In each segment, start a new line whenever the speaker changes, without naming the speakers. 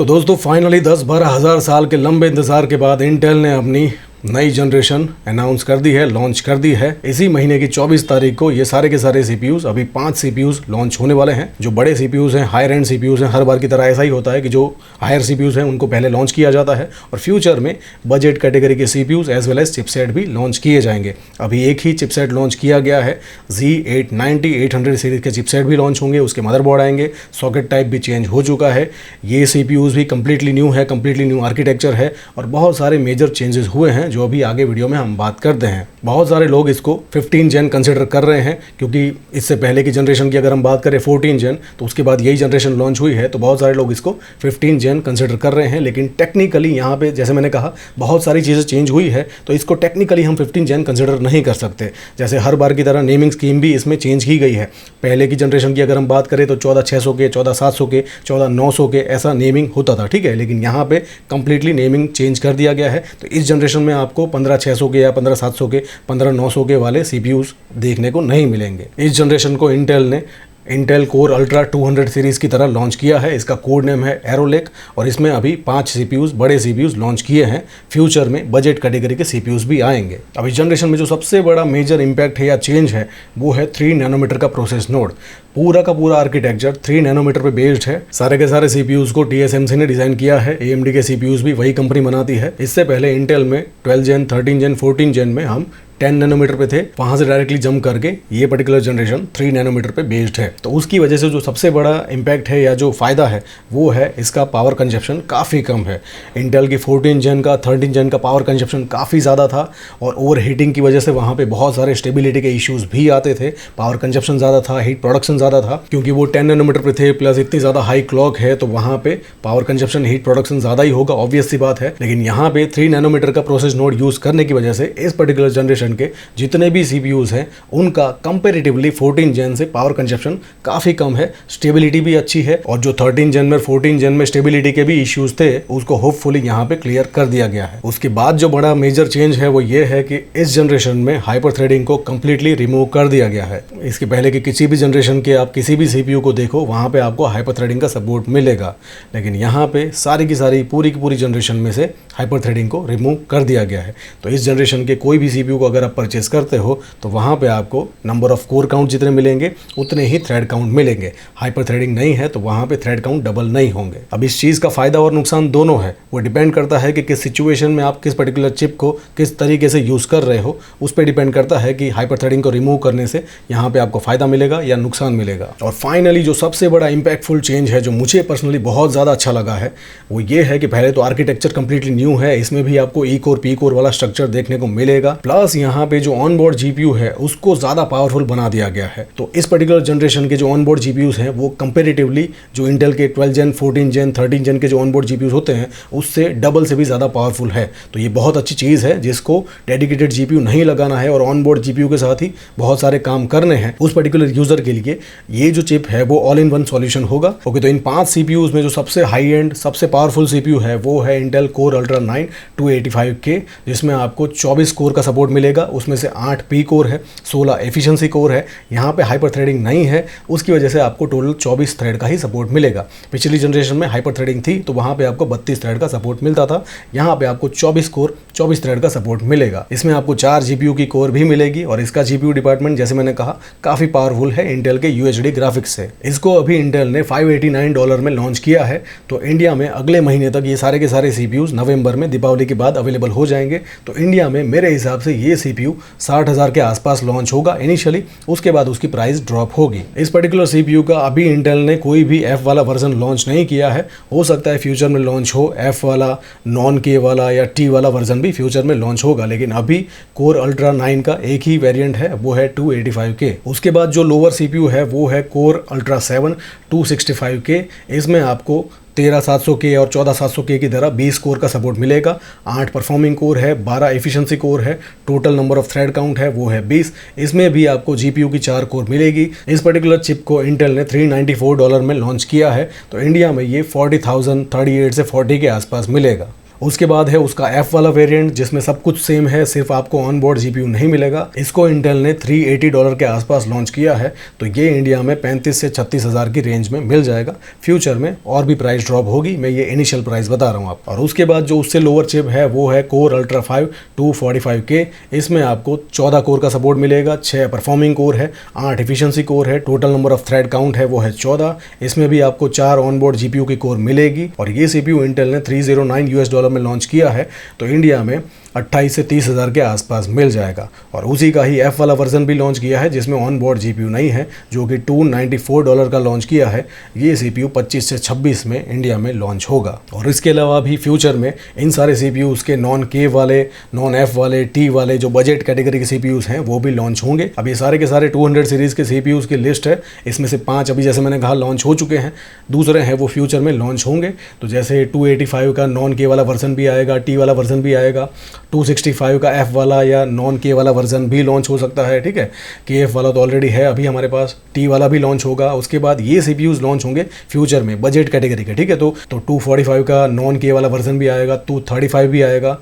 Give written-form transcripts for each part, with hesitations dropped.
तो दोस्तों फाइनली 10-12 हज़ार साल के लंबे इंतज़ार के बाद इंटेल ने अपनी नई जनरेशन अनाउंस कर दी है, लॉन्च कर दी है। इसी महीने की 24 तारीख को ये सारे के सारे सीपीयूज़, अभी 5 सीपीयूज़ लॉन्च होने वाले हैं। जो बड़े सीपीयूज़ हैं, हायर एंड सीपीयूज़ हैं, हर बार की तरह ऐसा ही होता है कि जो हायर सीपीयूज़ हैं उनको पहले लॉन्च किया जाता है और फ्यूचर में बजट कैटेगरी के CPUs as well as chipset भी लॉन्च किए जाएंगे। अभी एक ही चिपसेट लॉन्च किया गया है, Z890 800 सीरीज़ के चिपसेट भी लॉन्च होंगे, उसके मदरबोर्ड आएंगे, सॉकेट टाइप भी चेंज हो चुका है। ये सीपीयूज़ भी कम्प्लीटली न्यू है, कम्प्लीटली न्यू आर्किटेक्चर है और बहुत सारे मेजर चेंजेस हुए हैं जो अभी आगे वीडियो में हम बात करते हैं। बहुत सारे लोग इसको 15 जेन कंसिडर कर रहे हैं क्योंकि इससे पहले की जनरेशन की अगर हम बात करें 14 जेन, तो उसके बाद यही जनरेशन लॉन्च हुई है, तो बहुत सारे लोग इसको 15 जेन कंसिडर कर रहे हैं। लेकिन टेक्निकली यहाँ पे जैसे मैंने कहा बहुत सारी चीज़ें चेंज हुई है, तो इसको टेक्निकली हम 15 जेन कंसिडर नहीं कर सकते। जैसे हर बार की तरह नेमिंग स्कीम भी इसमें चेंज की गई है। पहले की जनरेशन की अगर हम बात करें तो 14,600 के, 14,700 के, 14,900 के ऐसा नेमिंग होता था, ठीक है। लेकिन यहाँ पे कंप्लीटली नेमिंग चेंज कर दिया गया है। तो इस जनरेशन में आपको 15,600 के या 15,700 के, 15,900 के वाले सीपीयूज़ देखने को नहीं मिलेंगे। इस जनरेशन को इंटेल ने इंटेल कोर अल्ट्रा 200 सीरीज़ की तरह लॉन्च किया है। इसका कोड नेम है एरो लेक और इसमें अभी 5 सीपीयूज़, बड़े सीपीयूज़ लॉन्च किए हैं। फ्यूचर में बजट कैटेगरी के सीपीयूज़ भी आएंगे। अब इस जनरेशन में जो सबसे बड़ा मेजर इंपैक्ट है या चेंज है वो है 3 नैनोमीटर का प्रोसेस नोड। पूरा का पूरा आर्किटेक्चर 3 नैनोमीटर पे बेस्ड है। सारे के सारे सीपीयूज़ को TSMC ने डिज़ाइन किया है। AMD के सीपीयूज़ भी वही कंपनी बनाती है। इससे पहले इंटेल में 12 जेन, 13 जेन, 14 जेन में हम 10 नैनोमीटर पे थे, वहाँ से डायरेक्टली जंप करके ये पर्टिकुलर जनरेशन 3 नैनोमीटर पे बेस्ड है। तो उसकी वजह से जो सबसे बड़ा इम्पैक्ट है या जो फ़ायदा है वो है इसका पावर कंजप्शन काफ़ी कम है। इंटेल की 14 जेन का, 13 जेन का पावर कंजप्शन काफ़ी ज़्यादा था और ओवर हीटिंग की वजह से वहाँ पे बहुत सारे स्टेबिलिटी के इश्यूज़ भी आते थे। पावर कंजप्शन ज़्यादा था, हीट प्रोडक्शन ज़्यादा था, क्योंकि वो 10 नैनोमीटर पे थे, प्लस इतनी ज़्यादा हाई क्लॉक है तो वहाँ पे पावर कंजप्शन, हीट प्रोडक्शन ज़्यादा ही होगा, ऑब्वियस सी बात है। लेकिन यहाँ पे 3 नैनोमीटर का प्रोसेस नोड यूज़ करने की वजह से इस पर्टिकुलर जनरेशन के जितने भी सीपीयूज़ हैं उनका कंपैरेटिवली 14 जेन से पावर कंजप्शन काफ़ी कम है, स्टेबिलिटी भी अच्छी है और जो 13 जेन में, 14 जेन में स्टेबिलिटी के भी इश्यूज थे उसको होपफुली यहाँ पे क्लियर कर दिया गया है। उसके बाद जो बड़ा मेजर चेंज है वो ये है कि इस जनरेशन में हाइपर थ्रेडिंग को कंप्लीटली रिमूव कर दिया गया है। इसके पहले की किसी भी जनरेशन के आप किसी भी सीपीयू को देखो वहाँ पे आपको हाइपर थ्रेडिंग का सपोर्ट मिलेगा, लेकिन यहाँ पे सारी की सारी पूरी की पूरी जनरेशन में से हाइपर थ्रेडिंग को रिमूव कर दिया गया है। तो इस जनरेशन के कोई भी सीपीयू को अगर आप परचेस करते हो तो वहाँ पे आपको नंबर ऑफ कोर काउंट जितने मिलेंगे उतने ही थ्रेड काउंट मिलेंगे। हाइपर थ्रेडिंग नहीं है तो वहाँ पे थ्रेड काउंट डबल नहीं होंगे। अब इस चीज़ का फ़ायदा और नुकसान दोनों है, वो डिपेंड करता है कि किस सिचुएशन में आप किस पर्टिकुलर चिप को किस तरीके से यूज़ कर रहे हो, उस पर डिपेंड करता है कि हाइपर थ्रेडिंग को रिमूव करने से यहाँ पे आपको फ़ायदा मिलेगा या नुकसान मिलेगा। और फाइनली जो सबसे बड़ा इंपैक्टफुल चेंज है जो मुझे पर्सनली बहुत ज़्यादा अच्छा लगा है वो ये है कि पहले तो आर्किटेक्चर कंप्लीटली न्यू है, इसमें भी आपको ई कोर पी कोर वाला स्ट्रक्चर देखने को मिलेगा, प्लस यहाँ पे जो ऑन बोर्ड जीपीयू है उसको ज़्यादा पावरफुल बना दिया गया है। तो इस पर्टिकुलर जनरेशन के जो ऑन बोर्ड जीपीयूज़ हैं वो कंपेरेटिवली जो इंटेल के 12 जेन, 14 जेन, 13 जेन के जो ऑन बोर्ड जीपीयूज़ होते हैं उससे डबल से भी ज़्यादा पावरफुल है। तो ये बहुत अच्छी चीज़ है, जिसको डेडिकेटेड जीपीयू नहीं लगाना है और ऑन बोर्ड जीपीयू के साथ ही बहुत सारे काम करने हैं, उस पर्टिकुलर यूज़र के लिए ये जो चिप है वो ऑल इन वन सॉल्यूशन होगा। ओके, तो इन 5 सीपीयूज़ में जो सबसे हाई एंड, सबसे पावरफुल सीपीयू है वो है इंटेल कोर अल्ट्रा 9 285K, जिसमें आपको 24 कोर का सपोर्ट मिलेगा। उसमें से 8 पी कोर है, 16 एफिशिएंसी कोर है। यहाँ पे हाइपर थ्रेडिंग नहीं है, उसकी वजह से आपको टोटल 24 थ्रेड का ही सपोर्ट मिलेगा। पिछली जनरेशन में हाइपर थ्रेडिंग थी तो वहाँ पे आपको 32 थ्रेड का सपोर्ट मिलता था, यहाँ पे आपको 24 कोर 24 थ्रेड का सपोर्ट मिलेगा। इसमें आपको 4 जीपीयू की कोर भी मिलेगी और इसका जीपीयू डिपार्टमेंट जैसे मैंने कहा काफ़ी पावरफुल है इंटेल के UHD ग्राफिक्स से। इसको अभी इंटेल ने $589 में लॉन्च किया है। तो इंडिया में अगले महीने तक ये सारे के सारे सीपीयूज़ नवंबर में दीपावली के बाद अवेलेबल हो जाएंगे। तो इंडिया में मेरे हिसाब से ये सीपीयू 60,000 के आसपास लॉन्च होगा इनिशियली, उसके बाद उसकी प्राइस ड्रॉप होगी। इस पर्टिकुलर सीपीयू का अभी इंटेल ने कोई भी F वाला वर्जन लॉन्च नहीं किया है, हो सकता है फ्यूचर में लॉन्च हो, F वाला, नॉन K वाला या T वाला वर्जन भी फ्यूचर में लॉन्च होगा। लेकिन अभी कोर अल्ट्रा 9 का एक ही वेरिएंट है, वो है 285K। उसके बाद जो लोअर सीपीयू है वो है कोर अल्ट्रा 7 265K। इसमें आपको 13,700K और 14,700K की तरह 20 कोर का सपोर्ट मिलेगा। 8 परफॉर्मिंग कोर है, 12 एफिशिएंसी कोर है, total number of thread count है वो है 20। इसमें भी आपको जीपीयू की 4 कोर मिलेगी। इस पर्टिकुलर चिप को इंटेल ने $394 में लॉन्च किया है। तो इंडिया में ये 40,038 से 40 के आसपास मिलेगा। उसके बाद है उसका F वाला वेरिएंट जिसमें सब कुछ सेम है, सिर्फ आपको ऑन बोर्ड जीपीयू नहीं मिलेगा। इसको इंटेल ने $380 के आसपास लॉन्च किया है, तो ये इंडिया में 35 से 36 हज़ार की रेंज में मिल जाएगा। फ्यूचर में और भी प्राइस ड्रॉप होगी, मैं ये इनिशियल प्राइस बता रहा हूँ आप। और उसके बाद जो उससे लोअर चिप है वो है कोर अल्ट्रा 5 245K। इसमें आपको 14 कोर का सपोर्ट मिलेगा, 6 परफॉर्मिंग कोर है, 8 एफिशिएंसी कोर है, total number of thread count है वो है 14। इसमें भी आपको 4 ऑनबोर्ड जीपीयू की कोर मिलेगी। और ये सीपीयू इंटेल ने $309 में लॉन्च किया है, तो इंडिया में 28 से 30 हज़ार के आसपास मिल जाएगा। और उसी का ही F वाला वर्जन भी लॉन्च किया है जिसमें ऑन बोर्ड जीपीयू नहीं है, जो कि $294 का लॉन्च किया है। ये सीपीयू 25 से 26 में इंडिया में लॉन्च होगा। और इसके अलावा भी फ्यूचर में इन सारे सीपीयूज़ के नॉन के वाले, नॉन F वाले, T वाले जो बजट कैटेगरी के सीपीयूज़ हैं वो भी लॉन्च होंगे। अब ये सारे के सारे 200 सीरीज़ के सीपीयूज़ की लिस्ट है, इसमें से 5 अभी जैसे मैंने कहा लॉन्च हो चुके हैं, दूसरे हैं वो फ्यूचर में लॉन्च होंगे। तो जैसे 285 का नॉन के वाला वर्जन भी आएगा, T वाला वर्जन भी आएगा, 265 का F वाला या नॉन के वाला वर्जन भी लॉन्च हो सकता है, ठीक है। KF वाला तो ऑलरेडी है अभी हमारे पास, T वाला भी लॉन्च होगा। उसके बाद ये सीपीयूज़ लॉन्च होंगे फ्यूचर में बजट कैटेगरी के, ठीक है। तो 245 का नॉन के वाला वर्जन भी आएगा, 235 भी आएगा,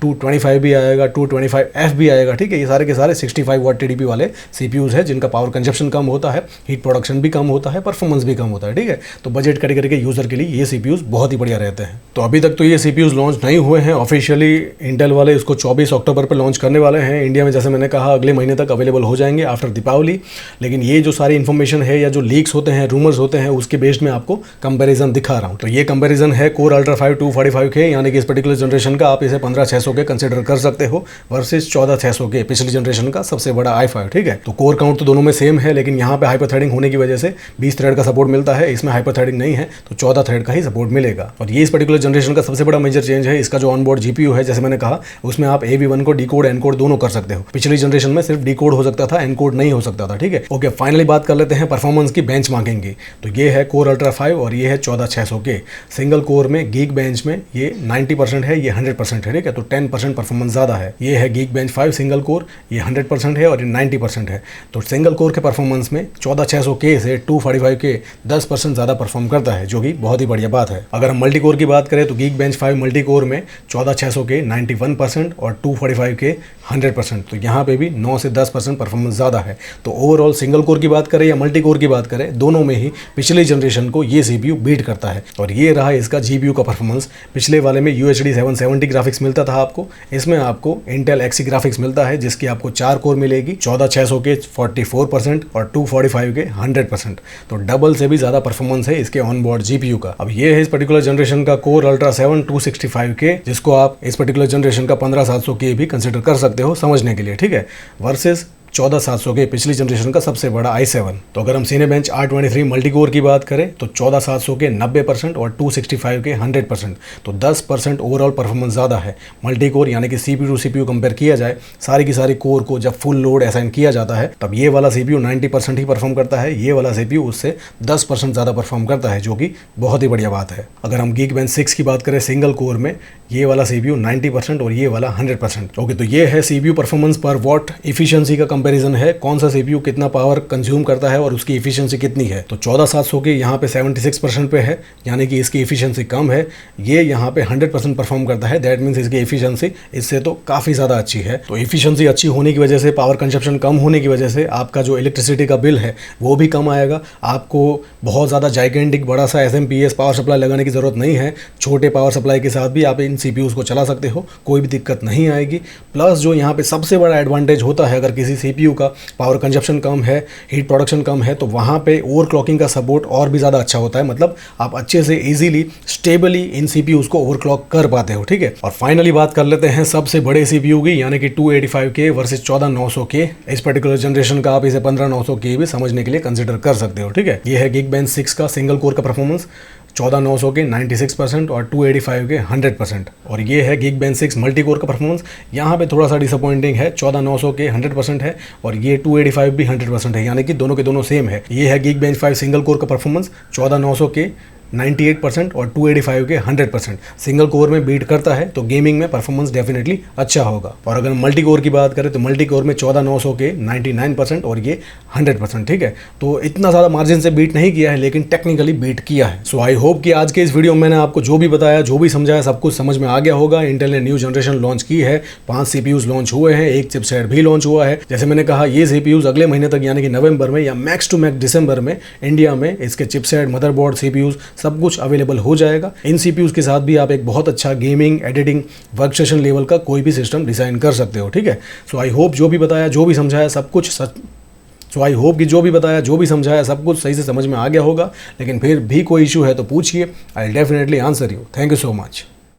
225 भी आएगा, 225F भी आएगा, ठीक है। ये सारे के सारे 65 वाट TDP वाले सीपीयूज़ है जिनका पावर कंजप्शन कम होता है, हीट प्रोडक्शन भी कम होता है, परफॉर्मेंस भी कम होता है, ठीक है। तो बजट कैटेगरी के यूज़र के लिए ये सीपीयूज़ बहुत ही बढ़िया रहते हैं। तो अभी तक तो ये सीपीयूज़ लॉन्च नहीं हुए हैं ऑफिशियली, इंटेल वाले इसको 24 अक्टूबर पर लॉन्च करने वाले हैं। इंडिया में जैसे मैंने कहा अगले महीने तक अवेलेबल हो जाएंगे आफ्टर दीपावली। लेकिन ये जो सारी इन्फॉर्मेशन है या जो लीक्स होते हैं, रूमर्स होते हैं, उसके बेस्ड में आपको कंपैरिजन दिखा रहा हूँ। तो ये कंपैरिजन है कोर अल्ट्रा 5 245K, यानी कि इस पर्टिकुलर जनरेशन का आप इसे 15600 के कंसिडर कर सकते हो वर्सेस 14600 के पिछली जनरेशन का सबसे बड़ा i5, ठीक है। तो कोर काउंट तो दोनों में सेम है, लेकिन यहाँ पे हाइपर थ्रेडिंग होने की वजह से 20 थ्रेड का सपोर्ट मिलता है, इसमें हाइपर थ्रेडिंग नहीं है तो 14 थ्रेड का ही सपोर्ट मिलेगा। और ये इस पर्टिकुलर जनरेशन का सबसे बड़ा मेजर चेंज है, इसका जो ऑनबोर्ड जीपीयू है, जैसे मैंने कहा उसमें आप AV1 को डिकोड एनकोड दोनों कर सकते हो। पिछली जनरेशन में सिर्फ डिकोड हो सकता था, एनकोड नहीं हो सकता था, ठीक है। ओके, फाइनली बात कर लेते हैं परफॉर्मेंस की, बेंचमार्किंग की। तो ये है कोर अल्ट्रा 5 और ये है 14600 के। सिंगल कोर में गीक बेंच में ये 90% है, ये 100% है, ठीक है। तो 10% परफॉर्मेंस ज़्यादा है। ये है गीक बेंच 5 सिंगल कोर, ये 100% है और ये 90% है। तो सिंगल कोर के परफॉर्मेंस में 14600K से 245K 10% ज़्यादा परफॉर्म करता है, जो कि बहुत ही बढ़िया बात है। अगर हम मल्टी कोर की बात करें तो गीक बेंच 5 मल्टी कोर में 14600K 91% और 245K 100%। तो यहाँ पे भी 9 से 10% परफॉर्मेंस ज़्यादा है। तो ओवरऑल सिंगल कोर की बात करें या मल्टी कोर की बात करें, दोनों में ही पिछले जनरेशन को ये सीपीयू बीट करता है। और ये रहा इसका जीपीयू का परफॉर्मेंस। पिछले वाले में UHD 770 ग्राफिक्स मिलता था आपको, इसमें आपको इंटेल Xe ग्राफिक्स मिलता है जिसकी आपको 4 कोर मिलेगी, 14600K 44% और 245K 100%। तो डबल से भी ज़्यादा परफॉर्मेंस है इसके ऑनबोर्ड जीपीयू का। अब ये है इस पर्टिकुलर जनरेशन का कोर अल्ट्रा 7 265K, जिसको आप इस पर्टिकुलर जनरेशन का 15700K भी कंसिडर कर सकते हो समझने के लिए, ठीक है, वर्सेस 14700K पिछली जनरेशन का सबसे बड़ा i7। तो अगर हम Cinebench R23 मल्टी कोर की बात करें तो 14700K 90% और 265K 100%। तो 10% ओवरऑल परफॉर्मेंस ज़्यादा है। मल्टी कोर यानी कि CPU टू CPU कंपेयर किया जाए, सारी की सारी कोर को जब फुल लोड असाइन किया जाता है तब ये वाला CPU 90% ही परफॉर्म करता है, ये वाला CPU उससे 10% ज़्यादा परफॉर्म करता है, जो कि बहुत ही बढ़िया बात है। अगर हम Geekbench 6 की बात करें सिंगल कोर में, ये वाला CPU 90% और ये वाला 100%। ओके, तो ये है CPU परफॉर्मेंस पर वॉट इफिशियंसी का कंपैरिजन है, कौन सा CPU कितना पावर कंज्यूम करता है और उसकी इफिशियंसी कितनी है। तो 14700 के यहाँ पे 76% पे है, यानी कि इसकी इफिशियंसी कम है। ये यहाँ पे 100% परफॉर्म करता है, दैट मीन्स इसकी इफिशियंसी इससे तो काफ़ी ज़्यादा अच्छी है। तो इफिशियंसी अच्छी होने की वजह से, पावर कंजप्शन कम होने की वजह से आपका जो इलेक्ट्रिसिटी का बिल है वो भी कम आएगा। आपको बहुत ज़्यादा जाइगेंटिक बड़ा सा SMP पावर सप्लाई लगाने की ज़रूरत नहीं है, छोटे पावर सप्लाई के साथ भी आप इन CPUs को चला सकते हो, कोई भी दिक्कत नहीं आएगी। प्लस जो यहाँ पे सबसे बड़ा एडवांटेज होता है, अगर किसी CPU का पावर कंजप्शन कम है, हीट प्रोडक्शन कम है, तो वहाँ पे ओवरक्लॉकिंग का सपोर्ट और भी ज़्यादा अच्छा होता है। मतलब आप अच्छे से इजीली स्टेबली इन CPUs को ओवरक्लॉक कर पाते हो, ठीक है। और फाइनली बात कर लेते हैं सबसे बड़े CPU की, यानी कि 285K वर्सेस 14900K। इस पर्टिकुलर जनरेशन का आप इसे 15900K भी समझने के लिए कंसिडर कर सकते हो, ठीक है। ये है Geekbench 6 का सिंगल कोर का परफॉर्मेंस, 14900K 96% और 285K 100%। और ये है Geekbench 6 मल्टी कोर का परफॉर्मेंस। यहाँ पे थोड़ा सा डिसअपॉइंटिंग है, 14900K 100% है और ये 285 भी 100% है, यानी कि दोनों के दोनों सेम है। ये है Geekbench 5 सिंगल कोर का परफॉर्मेंस, 14900K 98% और 285 के 100%। सिंगल कोर में बीट करता है तो गेमिंग में परफॉर्मेंस डेफिनेटली अच्छा होगा। और अगर मल्टी कोर की बात करें तो मल्टी कोर में 14900 के 99% और ये 100%। ठीक है, तो इतना ज़्यादा मार्जिन से बीट नहीं किया है लेकिन टेक्निकली बीट किया है। सो आई होप कि आज के इस वीडियो में मैंने आपको जो भी बताया, जो भी समझाया, सब कुछ समझ में आ गया होगा। इंटेल ने न्यू जनरेशन लॉन्च की है, 5 सीपीयूज लॉन्च हुए हैं, एक चिपसेट भी लॉन्च हुआ है। जैसे मैंने कहा, ये सीपीयूज अगले महीने तक यानी कि नवंबर में या मैक्स टू मैक्स दिसंबर में इंडिया में इसके चिपसेट, मदरबोर्ड, सीपीयूज सब कुछ अवेलेबल हो जाएगा। इन सीपीयूज के साथ भी आप एक बहुत अच्छा गेमिंग, एडिटिंग, वर्कस्टेशन लेवल का कोई भी सिस्टम डिजाइन कर सकते हो। ठीक है, सो आई होप जो भी बताया, जो भी समझाया, सब कुछ सब कुछ सही से समझ में आ गया होगा। लेकिन फिर भी कोई इशू है तो पूछिए, I will definitely answer you. Thank you so much.